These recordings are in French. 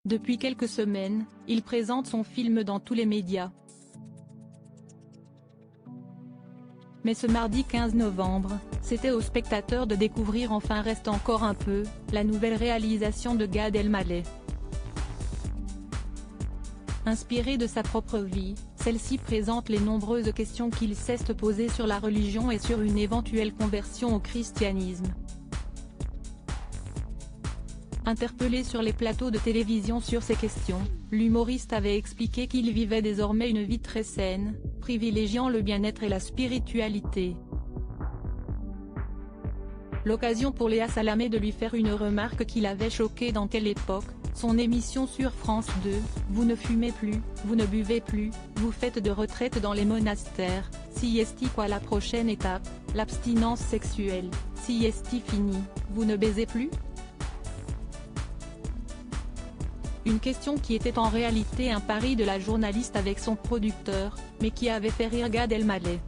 Depuis quelques semaines, il présente son film dans tous les médias. Mais ce mardi 15 novembre, c'était aux spectateurs de découvrir enfin Reste encore un peu, la nouvelle réalisation de Gad Elmaleh. Inspirée de sa propre vie, celle-ci présente les nombreuses questions qu'il s'est posées sur la religion et sur une éventuelle conversion au christianisme. Interpellé sur les plateaux de télévision sur ces questions, l'humoriste avait expliqué qu'il vivait désormais une vie très saine, privilégiant le bien-être et la spiritualité. L'occasion pour Léa Salamé de lui faire une remarque qui l'avait choqué dans Quelle époque, son émission sur France 2, vous ne fumez plus, vous ne buvez plus, vous faites de retraite dans les monastères, si est-il quoi la prochaine étape, l'abstinence sexuelle, si est-il fini, vous ne baisez plus ? Une question qui était en réalité un pari de la journaliste avec son producteur, mais qui avait fait rire Gad Elmaleh.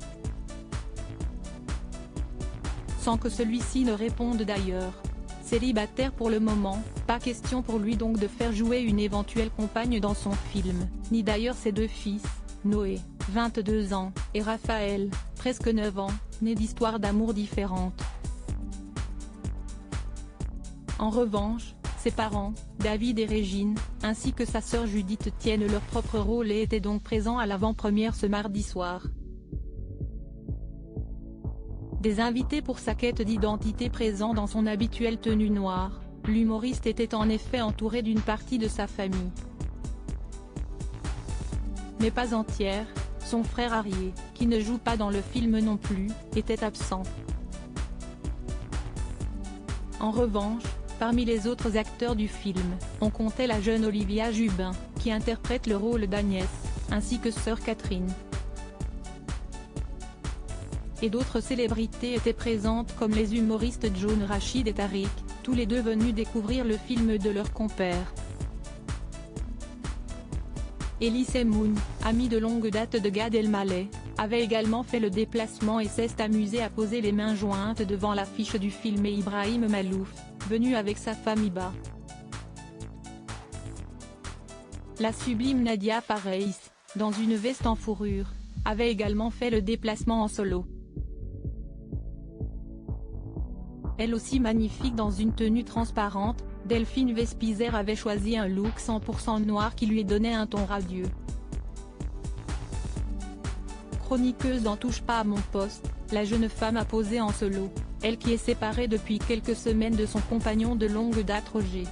Sans que celui-ci ne réponde d'ailleurs. Célibataire pour le moment, pas question pour lui donc de faire jouer une éventuelle compagne dans son film, ni d'ailleurs ses deux fils, Noé, 22 ans, et Raphaël, presque 9 ans, nés d'histoires d'amour différentes. En revanche, ses parents, David et Régine, ainsi que sa sœur Judith tiennent leur propre rôle et étaient donc présents à l'avant-première ce mardi soir. Des invités pour sa quête d'identité présents dans son habituelle tenue noire, l'humoriste était en effet entouré d'une partie de sa famille. Mais pas entière, son frère Arié, qui ne joue pas dans le film non plus, était absent. En revanche, parmi les autres acteurs du film, on comptait la jeune Olivia Jubin, qui interprète le rôle d'Agnès, ainsi que sœur Catherine. Et d'autres célébrités étaient présentes comme les humoristes John Rachid et Tariq, tous les deux venus découvrir le film de leur compère. Elie Semoun, ami de longue date de Gad Elmaleh, avait également fait le déplacement et s'est amusé à poser les mains jointes devant l'affiche du film et Ibrahim Malouf, venu avec sa femme Hiba. La sublime Nadia Farais, dans une veste en fourrure, avait également fait le déplacement en solo. Elle aussi magnifique dans une tenue transparente, Delphine Vespizer avait choisi un look 100% noir qui lui donnait un ton radieux. Chroniqueuse dans Touche pas à mon poste, la jeune femme a posé en solo, elle qui est séparée depuis quelques semaines de son compagnon de longue date Roger.